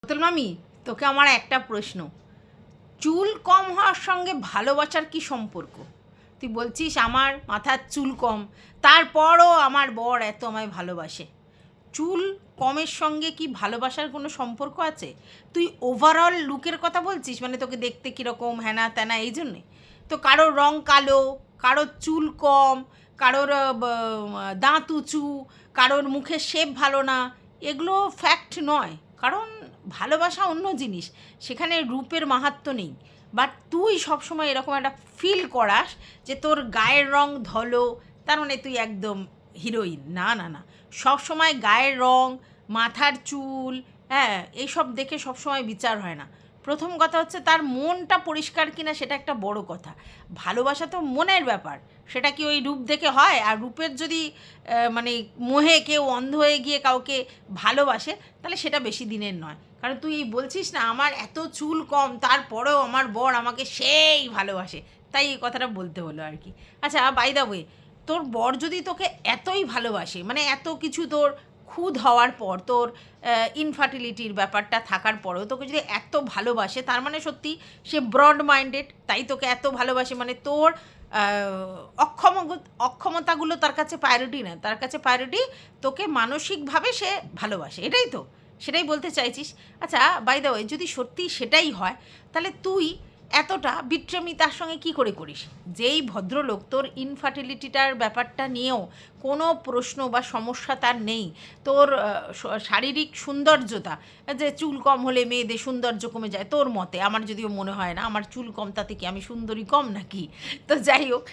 বোতল মামি, তোকে আমার একটা প্রশ্ন। চুল কম হওয়ার সঙ্গে ভালোবাসার কি সম্পর্ক? তুই বলছিস আমার মাথার চুল কম, তারপরও আমার বর এত আমায় ভালোবাসে। চুল কমের সঙ্গে কি ভালোবাসার কোনো সম্পর্ক আছে? তুই ওভারঅল লুকের কথা বলছিস, মানে তোকে দেখতে কীরকম হ্যানা ত্যানা এই জন্যে? তো কারোর রং কালো, কারোর চুল কম, কারোর দাঁত উঁচু, কারোর মুখের শেপ ভালো না, এগুলো ফ্যাক্ট নয়। কারণ ভালোবাসা অন্য জিনিস, সেখানে রূপের মাহাত্ম্য নেই। বাট তুই সবসময় এরকম একটা ফিল করাস যে তোর গায়ের রং ধলো, তার মানে তুই একদম হিরোইন। না না না, সবসময় গায়ের রং, মাথার চুল, হ্যাঁ, এইসব দেখে সবসময় বিচার হয় না। প্রথম কথা হচ্ছে তার মনটা পরিষ্কার কিনা, সেটা একটা বড় কথা। ভালোবাসা তো মনের ব্যাপার, সেটা কি ওই রূপ দেখে হয়? আর রূপের যদি মানে মোহে কেউ অন্ধ হয়ে গিয়ে কাউকে ভালোবাসে, তাহলে সেটা বেশি দিনের নয়। কারণ তুই বলছিস না আমার এত চুল কম, তারপরেও আমার বর আমাকে সেই ভালোবাসে, তাই এই কথাটা বলতে হলো আর কি। আচ্ছা, বাই দ্য ওয়ে, তোর বর যদি তোকে এতই ভালোবাসে, মানে এত কিছু তোর খুদ হওয়ার পর, তোর ইনফার্টিলিটির ব্যাপারটা থাকার পরেও তোকে যদি এত ভালোবাসে, তার মানে সত্যি সে ব্রড মাইন্ডেড। তাই তোকে এত ভালোবাসে, মানে তোর অক্ষমতাগুলো তার কাছে প্রায়োরিটি না, তার কাছে প্রায়োরিটি তোকে মানসিকভাবে সে ভালোবাসে, এটাই তো, সেটাই বলতে চাইছিস। আচ্ছা, বাই দ্য ওয়ে, যদি সত্যি সেটাই হয়, তাহলে তুই এতটা বিট্রেমি তার সঙ্গে কী করে করিস? যেই ভদ্রলোক তোর ইনফার্টিলিটিটার ব্যাপারটা নিয়েও কোনো প্রশ্ন বা সমস্যা তার নেই, তোর শারীরিক সৌন্দর্যতা, যে চুল কম হলে মেয়েদের সৌন্দর্য কমে যায়, তোর মতে, আমার যদিও মনে হয় না আমার চুল কম তাতে কি আমি সুন্দরী কম নাকি। তো যাই হোক,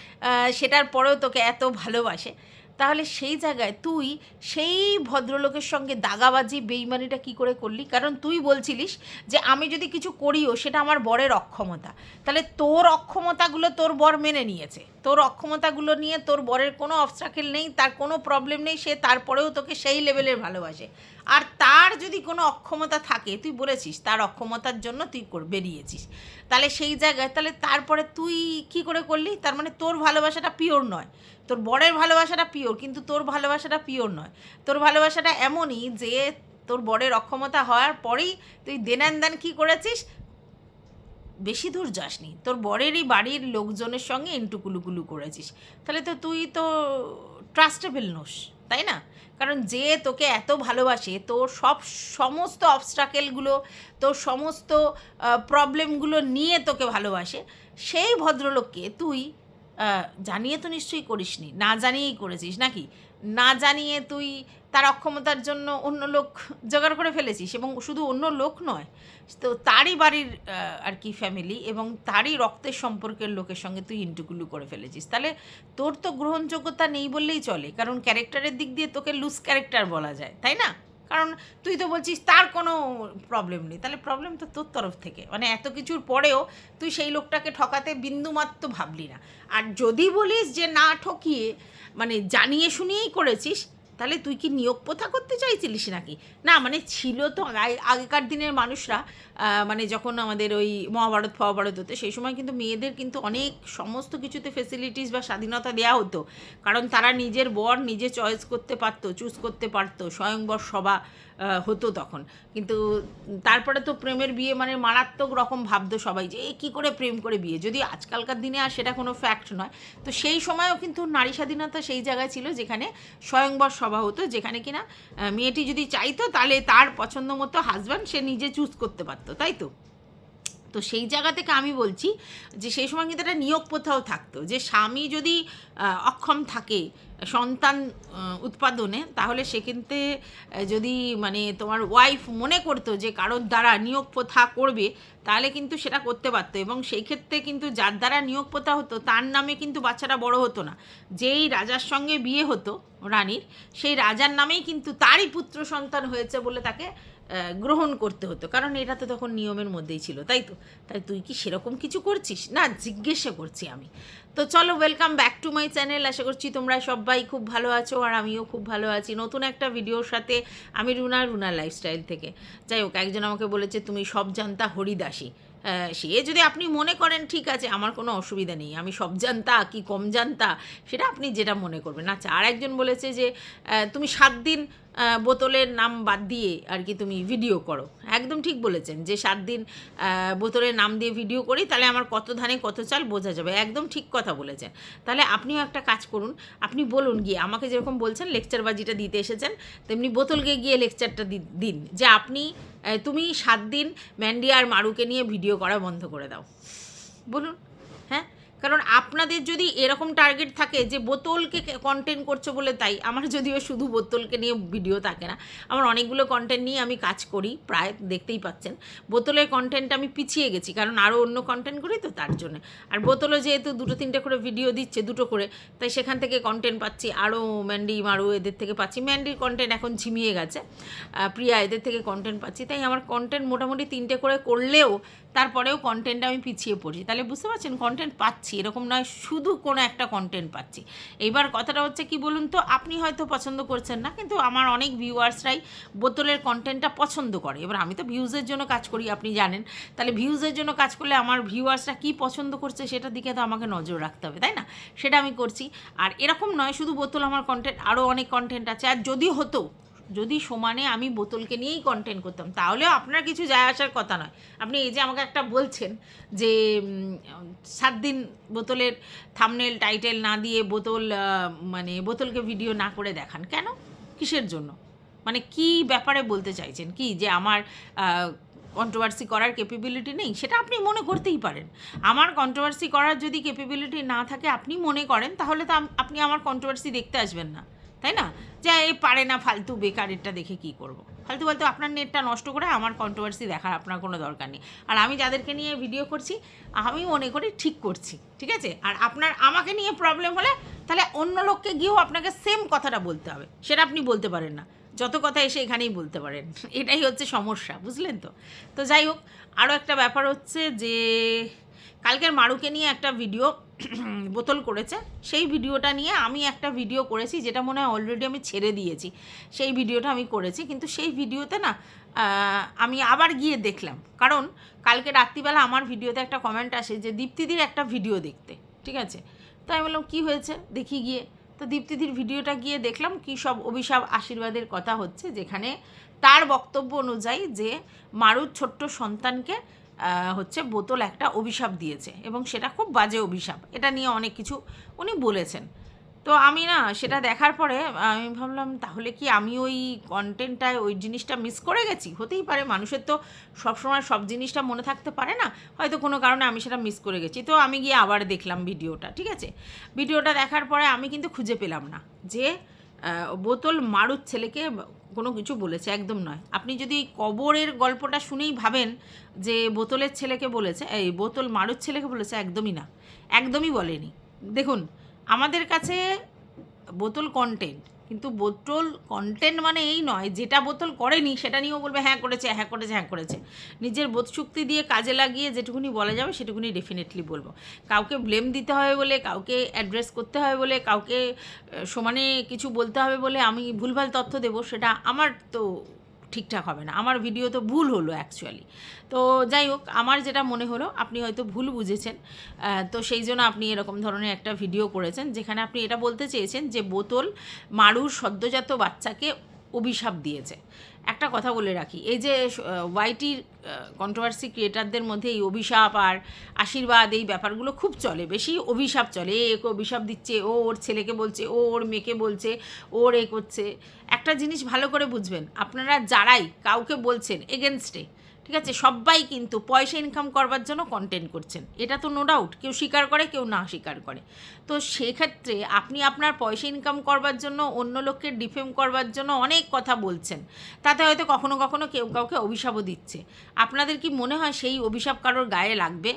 সেটার পরেও তোকে এত ভালোবাসে, তাহলে সেই জায়গায় তুই সেই ভদ্রলোকের সঙ্গে দাগাবাজি বেইমানিটা কী করে করলি? কারণ তুই বলছিলিস যে আমি যদি কিছু করিও সেটা আমার বরের অক্ষমতা। তাহলে তোর অক্ষমতাগুলো তোর বর মেনে নিয়েছে, তোর অক্ষমতাগুলো নিয়ে তোর বরের কোনো অবস্ট্রাকেল নেই, তার কোনো প্রবলেম নেই, সে তারপরেও তোকে সেই লেভেলের ভালোবাসে। আর তার যদি কোনো অক্ষমতা থাকে, তুই বলেছিস তার অক্ষমতার জন্য তুই বেরিয়েছিস, তাহলে সেই জায়গায় তাহলে তারপরে তুই কি করে করলি? তার মানে তোর ভালোবাসাটা পিওর নয়, তোর বরের ভালোবাসাটা পিওর, কিন্তু তোর ভালোবাসাটা পিওর নয়। তোর ভালোবাসাটা এমনই যে তোর বরের অক্ষমতা হওয়ার পরেই তুই দেন কী করেছিস, বেশি দূর যাসনি, তোর বরেরই বাড়ির লোকজনের সঙ্গে ইন্টুকুলুকুলু করেছিস। তাহলে তো তুই তো ট্রাস্টেবল নোস, তাই না? কারণ যে তোকে এত ভালোবাসে, তোর সমস্ত অবস্ট্রাকেলগুলো, তোর সমস্ত প্রবলেমগুলো নিয়ে তোকে ভালোবাসে, সেই ভদ্রলোককে তুই জানিয়ে তো নিশ্চয়ই করিসনি, না জানিয়েই করেছিস নাকি? না জানিয়ে তুই তার অক্ষমতার জন্য অন্য লোক জোগাড় করে ফেলেছিস, এবং শুধু অন্য লোক নয়, তো তারই বাড়ির আর কি ফ্যামিলি এবং তারই রক্তের সম্পর্কের লোকের সঙ্গে তুই ইন্টুকুলু করে ফেলেছিস। তাহলে তোর তো গ্রহণযোগ্যতা নেই বললেই চলে, কারণ ক্যারেক্টারের দিক দিয়ে তোকে লুজ ক্যারেক্টার বলা যায়, তাই না? কারণ তুই তো বলছিস তার কোনো প্রবলেম নেই, তাহলে প্রবলেম তো তোর তরফ থেকে, মানে এত কিছুর পরেও তুই সেই লোকটাকে ঠকাতে বিন্দুমাত্র ভাবলি না। আর যদি বলিস যে না ঠকিয়ে, মানে জানিয়ে শুনিয়েই করেছিস, তাহলে তুই কি নিয়োগ প্রথা করতে চাইছিলিস নাকি? না মানে ছিল তো আগেকার দিনের মানুষরা, মানে যখন আমাদের ওই মহাভারত ফহাভারত হতো, সেই সময় কিন্তু মেয়েদের কিন্তু অনেক সমস্ত কিছুতে ফেসিলিটিস বা স্বাধীনতা দেওয়া হতো, কারণ তারা নিজের বর নিজে চয়েস করতে পারতো, চুজ করতে পারতো, স্বয়ংবর সভা হতো তখন। কিন্তু তারপরে তো প্রেমের বিয়ে মানে মারাত্মক রকম ভাবতো সবাই, যে কী করে প্রেম করে বিয়ে, যদি আজকালকার দিনে আর সেটা কোনো ফ্যাক্ট নয়। তো সেই সময়ও কিন্তু নারী স্বাধীনতা সেই জায়গায় ছিল যেখানে স্বয়ংবর সভা হতো, যেখানে কিনা মেয়েটি যদি চাইতো তাহলে তার পছন্দ মতো হাজব্যান্ড সে নিজে চুজ করতে পারতো, তাই তো? তো সেই জায়গা থেকে আমি বলছি যে সেই সময় কিন্তু একটা নিয়োগ প্রথাও থাকতো, যে স্বামী যদি অক্ষম থাকে সন্তান উৎপাদনে, তাহলে সে কিন্তু যদি মানে তোমার ওয়াইফ মনে করতো যে কারোর দ্বারা নিয়োগ প্রথা করবে, তাহলে কিন্তু সেটা করতে পারতো, এবং সেই ক্ষেত্রে কিন্তু যার দ্বারা নিয়োগ প্রথা হতো তার নামে কিন্তু বাচ্চাটা বড় হতো না। যেই রাজার সঙ্গে বিয়ে হতো রানীর, সেই রাজার নামেই কিন্তু তারই পুত্র সন্তান হয়েছে বলে তাকে গ্রহণ করতে হতো, কারণ এটা তো তখন নিয়মের মধ্যেই ছিল, তাই তো? তাই তুই কি সেরকম কিছু করছিস না, জিজ্ঞাসা করছি আমি। তো চলো, welcome back to my channel. আশা করছি তোমরা সবাই খুব ভালো আছো, আর আমিও খুব ভালো আছি নতুন একটা ভিডিওর সাথে। আমি রুনা লাইফস্টাইল থেকে। যাই হোক, একজন আমাকে বলেছে তুমি সব জানতা হরিদাসী। সে যদি আপনি মনে করেন ঠিক আছে, আমার কোনো অসুবিধা নেই, আমি সব জানতা কি কম জানতা, সেটা আপনি যেটা মনে করবেন। আচ্ছা, আর একজন বলেছে যে তুমি 7 দিন বোতলের নাম বাদ দিয়ে আর কি তুমি ভিডিও করো। একদম ঠিক বলেছেন যে 7 দিন বোতলের নাম দিয়ে ভিডিও করি, তাহলে আমার কত ধানে কত চাল বোঝা যাবে। একদম ঠিক কথা বলেছেন। তাহলে আপনিও একটা কাজ করুন, আপনি বলুন গিয়ে, আমাকে যেরকম বলছেন লেকচারবাজিটা দিতে এসেছেন, তেমনি বোতলকে গিয়ে লেকচারটা দিন যে আপনি তুমি 7 দিন ম্যান্ডি আর মারুকে নিয়ে ভিডিও করা বন্ধ করে দাও, বলুন। হ্যাঁ, কারণ আপনাদের যদি এরকম টার্গেট থাকে যে বোতলকে কন্টেন্ট করছো বলে, তাই আমার যদিও শুধু বোতলকে নিয়ে ভিডিও থাকে না, আমার অনেকগুলো কন্টেন্ট নিয়ে আমি কাজ করি, প্রায় দেখতেই পাচ্ছেন। বোতলের কন্টেন্ট আমি পিছিয়ে গেছি, কারণ আরও অন্য কন্টেন্ট করি তো তার জন্য। আর বোতলও যেহেতু 2-3টে করে ভিডিও দিচ্ছে, 2টো করে, তাই সেখান থেকে কন্টেন্ট পাচ্ছি, আরও ম্যান্ডি মারু এদের থেকে পাচ্ছি। ম্যান্ডির কন্টেন্ট এখন ঝিমিয়ে গেছে, প্রিয়া এদের থেকে কন্টেন্ট পাচ্ছি, তাই আমার কন্টেন্ট মোটামুটি 3টে করে করলেও তারপরেও কন্টেন্টে আমি পিছিয়ে পড়ছি। তাহলে বুঝতে পারছেন, কন্টেন্ট পাচ্ছি, এরকম নয় শুধু কোনো একটা কন্টেন্ট পাচ্ছি। এইবার কথাটা হচ্ছে কি বলুন তো, আপনি হয়তো পছন্দ করছেন না, কিন্তু আমার অনেক ভিউয়ার্সরাই বোতলের কন্টেন্টটা পছন্দ করে। এবার আমি তো ভিউজের জন্য কাজ করি, আপনি জানেন। তাহলে ভিউজের জন্য কাজ করলে আমার ভিউয়ার্সরা কী পছন্দ করছে সেটার দিকে তো আমাকে নজর রাখতে হবে, তাই না? সেটা আমি করছি। আর এরকম নয় শুধু বোতল আমার কন্টেন্ট, আরও অনেক কন্টেন্ট আছে। আর যদি সমানে আমি বোতলকে নিয়েই কন্টেন্ট করতাম, তাহলেও আপনার কিছু যায় আসার কথা নয়। আপনি এই যে আমাকে একটা বলছেন যে 7 দিন বোতলের থাম্বনেল টাইটেল না দিয়ে মানে বোতলকে ভিডিও না করে দেখান, কেন? কিসের জন্য? মানে কি ব্যাপারে বলতে চাইছেন? কি যে আমার কন্ট্রোভার্সি করার ক্যাপেবিলিটি নেই? সেটা আপনি মনে করতেই পারেন। আমার কন্ট্রোভার্সি করার যদি ক্যাপেবিলিটি না থাকে আপনি মনে করেন, তাহলে তো আপনি আমার কন্ট্রোভার্সি দেখতে আসবেন না, তাই না? যে এ পারে না, ফালতু, বেকার, এটা দেখে কি করব? ফালতু বলতে আপনার নেটটা নষ্ট করে আমার কন্ট্রোভার্সি দেখার আপনার কোনো দরকার নেই। আর আমি যাদেরকে নিয়ে ভিডিও করছি আমি মনে করি ঠিক করছি, ঠিক আছে? আর আপনার আমাকে নিয়ে প্রবলেম হলে তাহলে অন্য লোককে গিয়েও আপনাকে সেম কথাটা বলতে হবে, সেটা আপনি বলতে পারেন না। যত কথা এসে এখানেই বলতে পারেন, এটাই হচ্ছে সমস্যা, বুঝলেন তো? তো যাই হোক, আরও একটা ব্যাপার হচ্ছে যে কালকের মারুকে নিয়ে একটা ভিডিও বোতল করেছে, সেই ভিডিওটা নিয়ে আমি একটা ভিডিও করেছি, যেটা মনে হয় অলরেডি আমি ছেড়ে দিয়েছি। সেই ভিডিওটা আমি করেছি, কিন্তু সেই ভিডিওতে না আমি আবার গিয়ে দেখলাম, কারণ কালকে রাত্রিবেলা আমার ভিডিওতে একটা কমেন্ট আসে যে দীপ্তিদির একটা ভিডিও দেখতে, ঠিক আছে? তো আমি বললাম কী হয়েছে দেখি গিয়ে। তো দীপ্তিদির ভিডিওটা গিয়ে দেখলাম কী সব অভিশাপ আশীর্বাদের কথা হচ্ছে, যেখানে তার বক্তব্য অনুযায়ী যে মারুর ছোট্ট সন্তানকে হচ্ছে বোতল একটা অভিশাপ দিয়েছে, এবং সেটা খুব বাজে অভিশাপ। এটা নিয়ে অনেক কিছু উনি বলেছেন। তো আমি না সেটা দেখার পরে আমি ভাবলাম, তাহলে কি আমি ওই কন্টেন্টটায় ওই জিনিসটা মিস করে গেছি? হতেই পারে, মানুষের তো সবসময় সব জিনিসটা মনে থাকতে পারে না, হয়তো কোনো কারণে আমি সেটা মিস করে গেছি। তো আমি গিয়ে আবার দেখলাম ভিডিওটা, ঠিক আছে? ভিডিওটা দেখার পরে আমি কিন্তু খুঁজে পেলাম না যে বোতল মারুর ছেলেকে কোনো কিছু বলেছে, একদম নয়। আপনি যদি কবরের গল্পটা শুনেই ভাবেন যে বোতলের ছেলেকে বলেছে, এই বোতল মারুর ছেলেকে বলেছে, একদমই না, একদমই বলেনি। দেখুন, আমাদের কাছে বোতল কন্টেন্ট, কিন্তু বোতল কন্টেন্ট মানে এই নয় যেটা বোতল করেনি সেটা নিয়েও বলবে হ্যাঁ করেছে, হ্যাঁ করেছে, হ্যাঁ করেছে। নিজের বোধ শক্তি দিয়ে কাজে লাগিয়ে যেটুকুনি বলা যাবে সেটুকুনি ডেফিনেটলি বলবো। কাউকে ব্লেম দিতে হবে বলে, কাউকে অ্যাড্রেস করতে হবে বলে, কাউকে সমানে কিছু বলতে হবে বলে আমি ভুলভাল তথ্য দেবো, সেটা আমার তো ঠিকঠাক হবে না। আমার ভিডিও তো ভুল হলো অ্যাকচুয়ালি। তো যাই হোক, আমার যেটা মনে হলো আপনি হয়তো ভুল বুঝেছেন, তো সেই জন্য আপনি এরকম ধরনের একটা ভিডিও করেছেন, যেখানে আপনি এটা বলতে চেয়েছেন যে বোতল মারুর সদ্যজাত বাচ্চাকে অভিশাপ দিয়েছে। একটা কথা বলে রাখি, এই যে ওয়াইটির কন্ট্রোভার্সি ক্রিয়েটারদের মধ্যে এই অভিশাপ আর আশীর্বাদ এই ব্যাপারগুলো খুব চলে, বেশি অভিশাপ চলে। একে অভিশাপ দিচ্ছে, ও ওর ছেলেকে বলছে, ও ওর মেয়েকে বলছে, ওর এ করছে। একটা জিনিস ভালো করে বুঝবেন, আপনারা যারাই কাউকে বলছেন এগেনস্টে, ঠিক আছে, সবাই কিন্তু পয়সা ইনকাম করবার জন্য কন্টেন্ট করছেন, এটা তো নো ডাউট। কেউ স্বীকার করে, কেউ না স্বীকার করে। তো সেক্ষেত্রে আপনি আপনার পয়সা ইনকাম করবার জন্য, অন্য লোককে ডিফেম করবার জন্য অনেক কথা বলছেন, তাতে হয়তো কখনো কখনো কেউ কাউকে অভিশাপও দিচ্ছে। আপনাদের কি মনে হয় সেই অভিশাপ কারোর গায়ে লাগবে?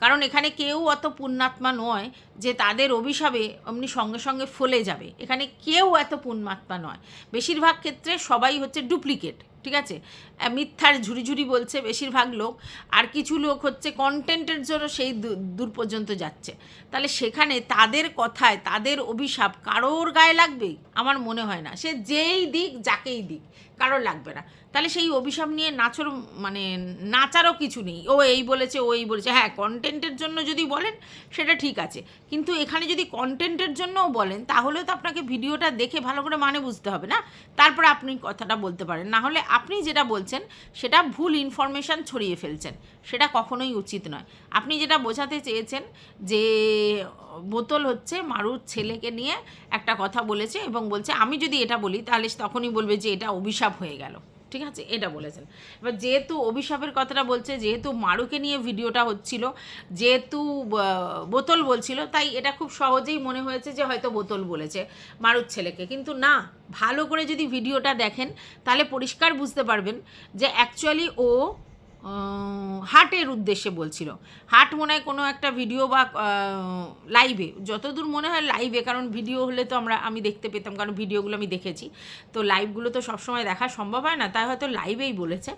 কারণ এখানে কেউ অত পুণ্যাত্মা নয় যে তাদের অভিশাপে অমনি সঙ্গে সঙ্গে ফলে যাবে। এখানে কেউ এত পুণ্যাত্মা নয়। বেশিরভাগ ক্ষেত্রে সবাই হচ্ছে ডুপ্লিকেট, ঠিক আছে? মিথ্যার ঝুড়ি ঝুড়ি বলছে বেশিরভাগ লোক, আর কিছু লোক হচ্ছে কন্টেন্টের জন্য সেই দূর পর্যন্ত যাচ্ছে। তাহলে সেখানে তাদের কথায়, তাদের অভিশাপ কারোর গায়ে লাগবে? আমার মনে হয় না। সে যেই দিক, যাকেই দিক, কারোর লাগবে না। তাহলে সেই অভিশাপ নিয়ে মানে নাচারও কিছু নেই। ও এই বলেছে, ও এই বলেছে। হ্যাঁ, কন্টেন্টের জন্য যদি বলেন সেটা ঠিক আছে, কিন্তু এখানে যদি কন্টেন্টের জন্যও বলেন তাহলেও তো আপনাকে ভিডিওটা দেখে ভালো করে মানে বুঝতে হবে না, তারপরে আপনি কথাটা বলতে পারেন। না হলে আপনি যেটা বলছেন সেটা ভুল ইনফরমেশান ছড়িয়ে ফেলছেন, সেটা কখনোই উচিত নয়। আপনি যেটা বোঝাতে চেয়েছেন যে বোতল হচ্ছে মারুর ছেলেকে নিয়ে একটা কথা বলেছে এবং বলছে আমি যদি এটা বলি তাহলে তখনই বলবে যে এটা অভিশাপ হয়ে গেল, ঠিক আছে, এটা বলেছেন। এবার যেহেতু অভিশাপের কথাটা বলছে, যেহেতু মারুকে নিয়ে ভিডিওটা হচ্ছিল, যেহেতু বোতল বলছিল, তাই এটা খুব সহজেই মনে হয়েছে যে হয়তো বোতল বলেছে মারুর ছেলেকে। কিন্তু না, ভালো করে যদি ভিডিওটা দেখেন তাহলে পরিষ্কার বুঝতে পারবেন যে অ্যাকচুয়ালি ও হার্টের উদ্দেশ্যে বলছিল। হার্ট মনে হয় কোনো একটা ভিডিও বা লাইভে, যতদূর মনে হয় লাইভে, কারণ ভিডিও হলে তো আমি দেখতে পেতাম, কারণ ভিডিওগুলো আমি দেখেছি। তো লাইভগুলো তো সবসময় দেখা সম্ভব হয় না, তাই হয়তো লাইভেই বলেছে।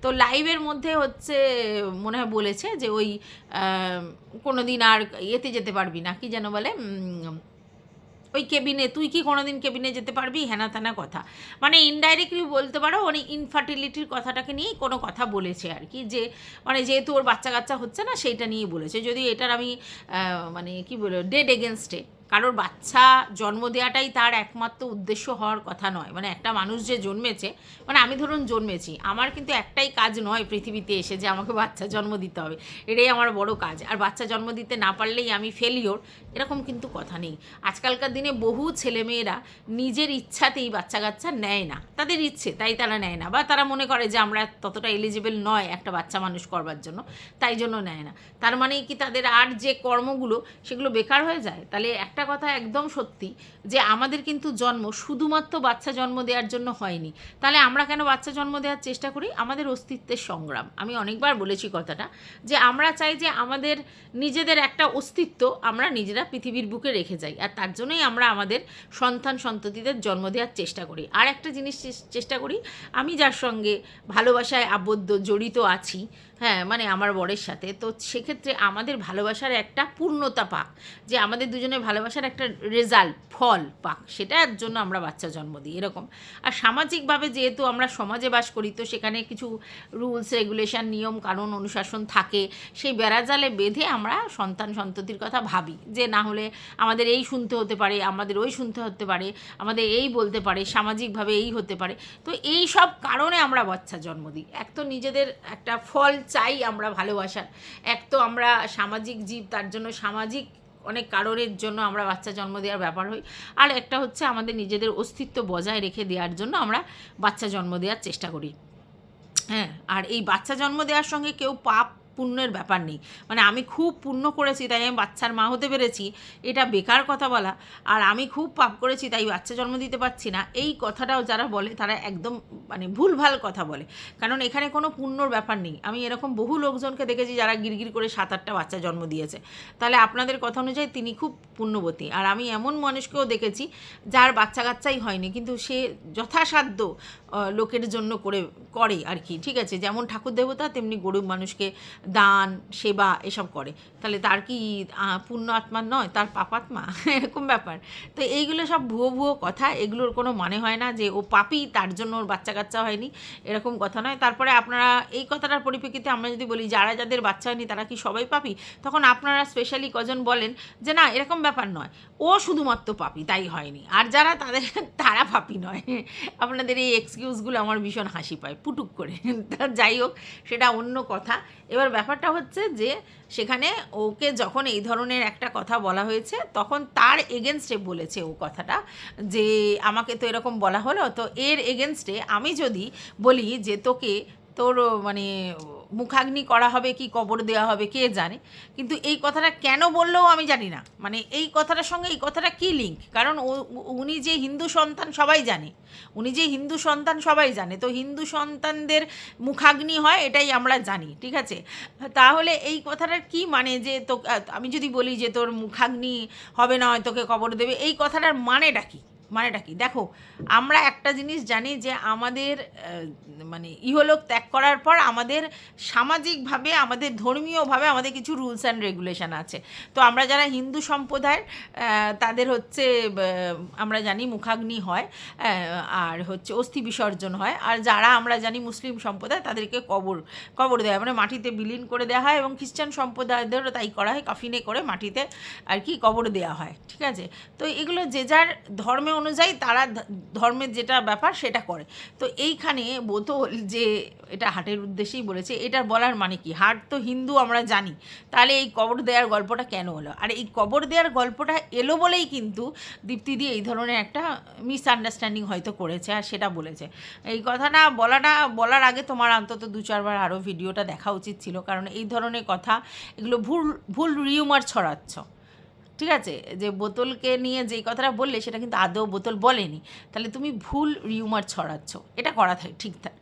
তো লাইভের মধ্যে হচ্ছে মনে হয় বলেছে যে ওই কোনো দিন আর ইয়েতে যেতে পারবি না, কি যেন বলে, ওই কেবিনে, তুই কি কোনো দিন কেবিনে যেতে পারবি, হ্যানা ত্যানা কথা, মানে ইনডাইরেক্টলি বলতে পারো মানে ইনফার্টিলিটির কথাটাকে নিয়েই কোনো কথা বলেছে আর কি, যে মানে যেহেতু ওর বাচ্চা কাচ্চা হচ্ছে না সেইটা নিয়েই বলেছে। যদি এটার আমি মানে কি বলবো, ডেড এগেনস্টে, কারোর বাচ্চা জন্ম দেওয়াটাই তার একমাত্র উদ্দেশ্য হওয়ার কথা নয়। মানে একটা মানুষ যে জন্মেছে, মানে আমি ধরুন জন্মেছি, আমার কিন্তু একটাই কাজ নয় পৃথিবীতে এসে যে আমাকে বাচ্চা জন্ম দিতে হবে, এটাই আমার বড় কাজ। আর বাচ্চা জন্ম দিতে না পারলেই আমি ফেলিওর, এরকম কিন্তু কথা নেই। আজকালকার দিনে বহু ছেলেমেয়েরা নিজের ইচ্ছাতেই বাচ্চা কাচ্চা নেয় না, তাদের ইচ্ছে তাই তারা নেয় না, বা তারা মনে করে যে আমরা ততটা এলিজিবল নয় একটা বাচ্চা মানুষ করবার জন্য, তাই জন্য নেয় না। তার মানে কি তাদের আর যে কর্মগুলো সেগুলো বেকার হয়ে যায়? তাহলে একটা কথা একদম সত্যি যে আমাদের কিন্তু জন্ম শুধুমাত্র বাচ্চা জন্ম দেওয়ার জন্য হয়নি। তাহলে আমরা কেন বাচ্চা জন্ম দেওয়ার চেষ্টা করি? আমাদের অস্তিত্বের সংগ্রাম। আমি অনেকবার বলেছি কথাটা, যে আমরা চাই যে আমাদের নিজেদের একটা অস্তিত্ব আমরা নিজেরা পৃথিবীর বুকে রেখে যাই, আর তার জন্যই আমরা আমাদের সন্তান সন্ততিদের জন্ম দেওয়ার চেষ্টা করি। আর একটা জিনিস চেষ্টা করি, আমি যার সঙ্গে ভালোবাসায় আবদ্ধ জড়িত আছি, হ্যাঁ, মানে আমার বরের সাথে, তো সেক্ষেত্রে আমাদের ভালোবাসার একটা পূর্ণতা পাক, যে আমাদের দুজনের ভালোবাসার একটা রেজাল্ট, ফল পাক, সেটার জন্য আমরা বাচ্চা জন্ম দিই, এরকম। আর সামাজিকভাবে যেহেতু আমরা সমাজে বাস করি, তো সেখানে কিছু রুলস রেগুলেশন, নিয়ম কানুন অনুশাসন থাকে, সেই বেড়াজালে বেঁধে আমরা সন্তান সন্ততির কথা ভাবি, যে না হলে আমাদের এই শুনতে হতে পারে, আমাদের ওই শুনতে হতে পারে, আমাদের এই বলতে পারে, সামাজিকভাবে এই হতে পারে। তো এই সব কারণে আমরা বাচ্চা জন্ম দিই। এক তো নিজেদের একটা ফল চাই আমরা ভালোবাসার, এক তো আমরা সামাজিক জীব, তার জন্য সামাজিক অনেক কারণের জন্য আমরা বাচ্চা জন্ম দেওয়ার ব্যাপার হই, আর একটা হচ্ছে আমাদের নিজেদের অস্তিত্ব বজায় রেখে দেওয়ার জন্য আমরা বাচ্চা জন্ম দেওয়ার চেষ্টা করি। হ্যাঁ, আর এই বাচ্চা জন্ম দেওয়ার সঙ্গে কেউ পাপ পুণ্যের ব্যাপার নেই। মানে আমি খুব পুণ্য করেছি তাই আমি বাচ্চার মা হতে পেরেছি, এটা বেকার কথা বলা। আর আমি খুব পাপ করেছি তাই বাচ্চা জন্ম দিতে পারছি না, এই কথাটাও যারা বলে তারা একদম মানে ভুলভাল কথা বলে, কারণ এখানে কোনো পুণ্যর ব্যাপার নেই। আমি এরকম বহু লোকজনকে দেখেছি যারা গিরগির করে 7-8টা বাচ্চা জন্ম দিয়েছে, তাহলে আপনাদের কথা অনুযায়ী তিনি খুব পুণ্যবতী। আর আমি এমন মানুষকেও দেখেছি যার বাচ্চা কাচ্চাই হয়নি, কিন্তু সে যথাসাধ্য লোকের জন্য করে আর কি, ঠিক আছে, যেমন ঠাকুর দেবতা তেমনি গরিব মানুষকে দান সেবা এসব করে, তাহলে তার কি পুণ্য আত্মা নয়, তার পাপাত্মা? এরকম ব্যাপার। তো এইগুলো সব ভুয়ো কথা, এগুলোর কোনো মানে হয় না যে ও পাপী তার জন্য ওর বাচ্চা কাচ্চা হয়নি, এরকম কথা নয়। তারপরে আপনারা এই কথাটার পরিপ্রেক্ষিতে আমরা যদি বলি যারা যাদের বাচ্চা হয়নি তারা কি সবাই পাপী, তখন আপনারা স্পেশালি কজন বলেন যে না এরকম ব্যাপার নয়, ও শুধুমাত্র পাপী তাই হয়নি, আর যারা তারা পাপী নয়। আপনাদের এই এক্সকিউজগুলো আমার ভীষণ হাসি পায় পুটুক করে। তা যাই হোক, সেটা অন্য কথা। এবার ব্যাপারটা হচ্ছে যে সেখানে ওকে যখন এই ধরনের একটা কথা বলা হয়েছে তখন তার এগেনস্টে বলেছে ও কথাটা, যে আমাকে তো এরকম বলা হলো, তো এর এগেনস্টে আমি যদি বলি যে তোকে তোর মানে মুখাগ্নি করা হবে কি কবর দেওয়া হবে কে জানে, কিন্তু এই কথাটা কেন বললেও আমি জানি না, মানে এই কথাটার সঙ্গে এই কথাটা কী লিঙ্ক, কারণ উনি যে হিন্দু সন্তান সবাই জানে, উনি যে হিন্দু সন্তান সবাই জানে, তো হিন্দু সন্তানদের মুখাগ্নি হয় এটাই আমরা জানি, ঠিক আছে। তাহলে এই কথাটার কি মানে, যে তো আমি যদি বলি যে তোর মুখাগ্নি হবে না, তোকে কবর দেবে, এই কথাটার মানেটা কী? মানেটা কি দেখো, আমরা একটা জিনিস জানি যে আমাদের মানে ইহলোক ত্যাগ করার পর আমাদের সামাজিকভাবে, আমাদের ধর্মীয়ভাবে আমাদের কিছু রুলস অ্যান্ড রেগুলেশন আছে। তো আমরা যারা হিন্দু সম্প্রদায়ের তাদের হচ্ছে আমরা জানি মুখাগ্নি হয়, আর হচ্ছে অস্থি বিসর্জন হয়। আর যারা আমরা জানি মুসলিম সম্প্রদায় তাদেরকে কবর দেওয়া হয়, মানে মাটিতে বিলীন করে দেওয়া হয়। এবং খ্রিস্টান সম্প্রদায়দেরও তাই করা হয়, কাফিনে করে মাটিতে আর কি কবর দেওয়া হয়, ঠিক আছে। তো এগুলো যে যার ধর্মে অনুযায়ী তারা ধর্মের যেটা ব্যাপার সেটা করে। তো এইখানে বোতল যে এটা হার্টের উদ্দেশ্যেই বলেছে, এটার বলার মানে কি, হার্ট তো হিন্দু আমরা জানি, তাহলে এই কবর দেওয়ার গল্পটা কেন হলো? আর এই কবর দেওয়ার গল্পটা এলো বলেই কিন্তু দীপ্তিদি এই ধরনের একটা মিসআন্ডারস্ট্যান্ডিং হয়তো করেছে আর সেটা বলেছে। এই কথাটা বলার আগে তোমার অন্তত 2-4 বার আরও ভিডিওটা দেখা উচিত ছিল, কারণ এই ধরনের কথা, এগুলো ভুল রিউমার ছড়াচ্ছ, ঠিক আছে। যে বোতলকে নিয়ে যেই কথাটা বললে সেটা কিন্তু আদৌ বোতল বলেনি, তাহলে তুমি ভুল রিউমার ছড়াচ্ছ, এটা করা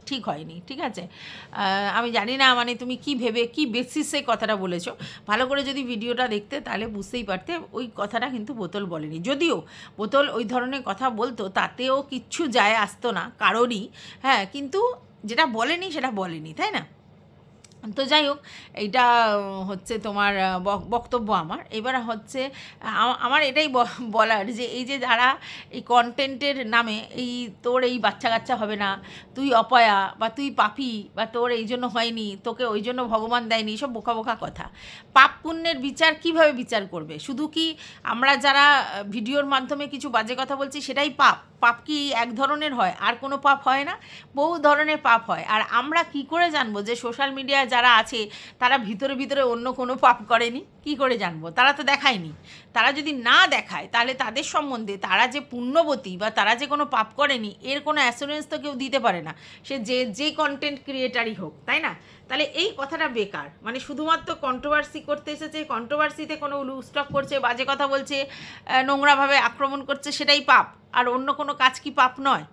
ঠিক হয়নি, ঠিক আছে। আমি জানি না মানে তুমি কি ভেবে কি বেসিসে কথাটা বলেছো, ভালো করে যদি ভিডিওটা দেখতে তাহলে বুঝতেই পারতে ওই কথাটা কিন্তু বোতল বলেনি। যদিও বোতল ওই ধরনের কথা বলতো তাতেও কিচ্ছু যায় আসতো না কারোরই, হ্যাঁ, কিন্তু যেটা বলেনি সেটা বলেনি, তাই না? তো যাই হোক, এইটা হচ্ছে তোমার বক্তব্য আমার। এবার হচ্ছে আমার এটাই বলার যে এই যে যারা এই কন্টেন্টের নামে এই তোর এই বাচ্চা কাচ্চা হবে না, তুই অপয়া, বা তুই পাপী, বা তোর এই জন্য হয়নি, তোকে ওই জন্য ভগবান দেয়নি, সব বোকা বোকা কথা। পাপ পুণ্যের বিচার কিভাবে বিচার করবে? শুধু কি আমরা যারা ভিডিওর মাধ্যমে কিছু বাজে কথা বলছি সেটাই পাপ? পাপ কি এক ধরনের হয়, আর কোনো পাপ হয় না? বহু ধরনের পাপ হয়। আর আমরা কি করে জানবো যে সোশ্যাল মিডিয়ায় যারা আছে তারা ভিতরে অন্য কোনো পাপ করেনি? কি করে জানবো? তারা তো দেখায়নি। তারা যদি না দেখায় তাহলে তাদের সম্বন্ধে তারা যে পুণ্যবতী বা তারা যে কোনো পাপ করেনি এর কোনো অ্যাসুরেন্স তো কেউ দিতে পারে না, সে যে কন্টেন্ট ক্রিয়েটারই হোক, তাই না? তাহলে এই কথাটা বেকার। মানে শুধুমাত্র কন্ট্রোভার্সি করতে এসেছে, কন্ট্রোভার্সিতে কোনো লুস্টক করছে, বাজে কথা বলছে, নোংরাভাবে আক্রমণ করছে, সেটাই পাপ? আর অন্য কোনো কাজ কি পাপ নয়?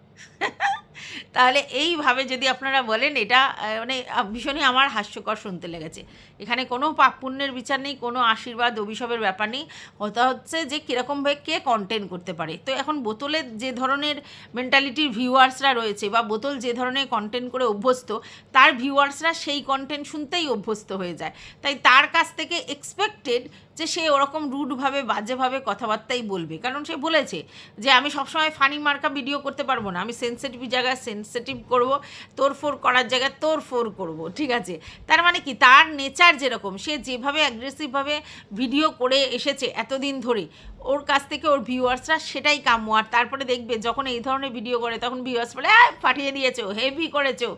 তাহলে এইভাবে যদি আপনারা বলেন, এটা মানে ভীষণই আমার হাস্যকর শুনতে লেগেছে। এখানে কোনো পাপ পুণ্যের বিচার নেই, কোনো আশীর্বাদ অভিশাপের ব্যাপার নেই, হতে হচ্ছে যে কীরকমভাবে কে কন্টেন্ট করতে পারে। তো এখন বোতলের যে ধরনের মেন্টালিটির ভিউয়ার্সরা রয়েছে, বা বোতল যে ধরনের কন্টেন্ট করে অভ্যস্ত, তার ভিউয়ার্সরা সেই কন্টেন্ট শুনতেই অভ্যস্ত হয়ে যায়। তাই তার কাছ থেকে এক্সপেক্টেড যে সে ওরকম রুডভাবে বাজেভাবে কথাবার্তাই বলবে, কারণ সে বলেছে যে আমি সবসময় ফানি মার্কা ভিডিও করতে পারবো না, আমি সেন্সিটিভ জায়গায় সেন্সিটিভ করব, তোড়ফোড় করার জায়গায় তোড়ফোড় করব, ঠিক আছে। তার মানে কি, তার নেচার যেরকম, সে যেভাবে অ্যাগ্রেসিভভাবে ভিডিও করে এসেছে এতদিন ধরে, ওর কাছ থেকে ওর ভিউয়ার্সরা সেটাই কাম্য। আর তারপরে দেখবে যখন এই ধরনের ভিডিও করে তখন ভিউয়ার্স বলে ফাটিয়ে দিয়েছো, হেভি করেছো,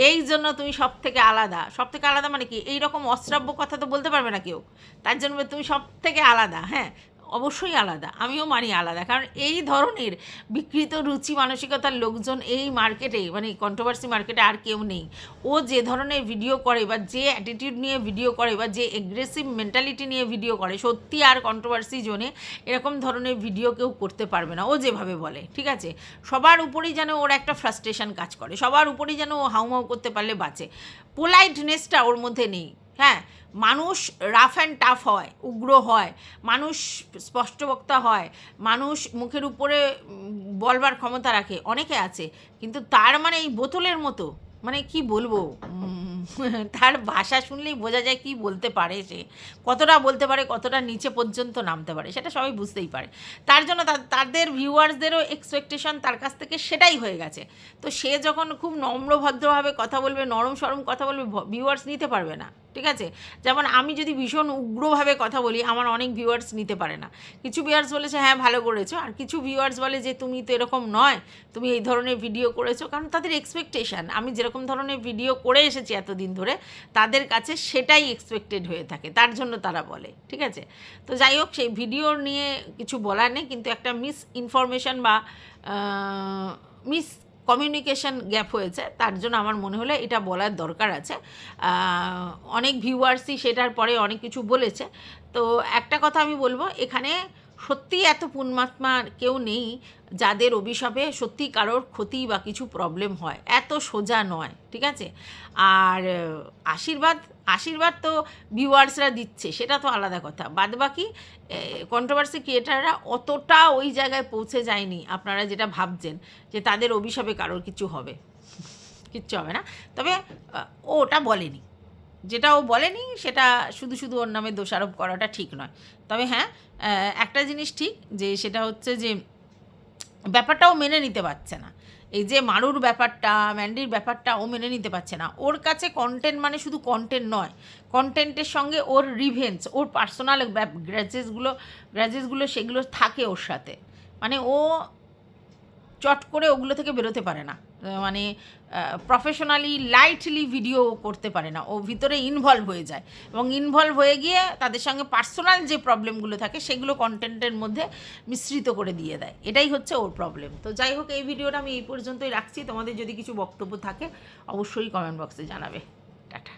এই জন্য তুমি সব থেকে আলাদা। সব থেকে আলাদা মানে কি, এইরকম অশ্রাব্য কথা তো বলতে পারবে না কেউ, তার জন্য তুমি সব থেকে আলাদা। হ্যাঁ, অবশ্যই আলাদা, আমিও মানি আলাদা, কারণ এই ধরনের বিকৃত রুচি মানসিকতার লোকজন এই মার্কেটে, মানে কন্ট্রোভার্সি মার্কেটে আর কেউ নেই। ও যে ধরনের ভিডিও করে, বা যে অ্যাটিটিউড নিয়ে ভিডিও করে, বা যে এগ্রেসিভ মেন্টালিটি নিয়ে ভিডিও করে, সত্যি আর কন্ট্রোভার্সি জোনে এরকম ধরনের ভিডিও কেউ করতে পারবে না ও যেভাবে বলে, ঠিক আছে। সবার উপরেই যেন ওর একটা ফ্রাস্ট্রেশন কাজ করে, সবার উপরেই যেন ও হাউমাউ করতে পারলে বাঁচে, পোলাইটনেসটা ওর মধ্যে নেই। হ্যাঁ, মানুষ রাফ অ্যান্ড টাফ হয়, উগ্র হয়, মানুষ স্পষ্টবক্তা হয়, মানুষ মুখের উপরে বলবার ক্ষমতা রাখে, অনেকে আছে, কিন্তু তার মানে এই বোতলের মতো, মানে কি বলবো, তার ভাষা শুনলেই বোঝা যায় কি বলতে পারে, সে কতটা বলতে পারে, কতটা নিচে পর্যন্ত নামতে পারে, সেটা সবাই বুঝতেই পারে। তার জন্য তাদের ভিউয়ার্সদেরও এক্সপেকটেশন তার কাছ থেকে সেটাই হয়ে গেছে। তো সে যখন খুব নম্রভদ্রভাবে কথা বলবে, নরম সরম কথা বলবে, ভিউয়ার্স নিতে পারবে না, ঠিক আছে। যেমন আমি যদি ভীষণ উগ্রভাবে কথা বলি, আমার অনেক ভিউয়ার্স নিতে পারে না। কিছু ভিউয়ার্স বলেছে হ্যাঁ ভালো করেছো, আর কিছু ভিউয়ার্স বলে যে তুমি তো এরকম নয়, তুমি এই ধরনের ভিডিও করেছো, কারণ তাদের এক্সপেকটেশান আমি যেরকম ধরনের ভিডিও করে এসেছি এতদিন ধরে, তাদের কাছে সেটাই এক্সপেক্টেড হয়ে থাকে, তার জন্য তারা বলে, ঠিক আছে। তো যাই হোক, সেই ভিডিও নিয়ে কিছু বলার নেই, কিন্তু একটা মিস ইনফরমেশান বা মিস কমিউনিকেশন গ্যাপ হয়েছে, তার জন্য আমার মনে হলো এটা বলার দরকার আছে। অনেক ভিউয়ার্সই সেটার পরে অনেক কিছু বলেছে। তো একটা কথা আমি বলবো, এখানে সত্যি এত পুণ্যাত্মা কেউ নেই যাদের অভিশাপে সত্যি কারোর ক্ষতি বা কিছু প্রবলেম হয়, এত সোজা নয়, ঠিক আছে। আর আশীর্বাদ আশীর্বাদ তো ভিউয়ার্সরা দিচ্ছে, সেটা তো আলাদা কথা। বাদবাকি কন্ট্রোভার্সি ক্রিয়েটাররা অতটা ওই জায়গায় পৌঁছে যায়নি আপনারা যেটা ভাবছেন যে তাদের অভিশাপে কারোর কিছু হবে, কিচ্ছু হবে না। তবে ও ওটা বলেনি, যেটা ও বলেনি সেটা শুধু শুধু ওর নামে দোষারোপ করাটা ঠিক নয়। তবে হ্যাঁ, একটা জিনিস ঠিক, যে সেটা হচ্ছে যে ব্যাপারটাও মেনে নিতে পারছে না। এই যে মারুর ব্যাপারটা, ম্যান্ডির ব্যাপারটা ও মেনে নিতে পারছে না। ওর কাছে কন্টেন্ট মানে শুধু কন্টেন্ট নয়, কন্টেন্টের সঙ্গে ওর রিভেঞ্জ, ওর পার্সোনাল গ্র্যাজেসগুলো সেগুলো থাকে ওর সাথে। মানে ও চট করে ওগুলো থেকে বেরোতে পারে না, মানে প্রফেশনালি লাইটলি ভিডিও করতে পারে না, ও ভিতরে ইনভলভ হয়ে যায়, এবং ইনভলভ হয়ে গিয়ে তাদের সঙ্গে পার্সোনাল যে প্রবলেমগুলো থাকে সেগুলো কন্টেন্টের মধ্যে মিশ্রিত করে দিয়ে দেয়। এটাই হচ্ছে ওর প্রবলেম। তো যাই হোক, এই ভিডিওটা আমি এই পর্যন্তই রাখছি। তোমাদের যদি কিছু বক্তব্য থাকে অবশ্যই কমেন্ট বক্সে জানাবে। টাটা।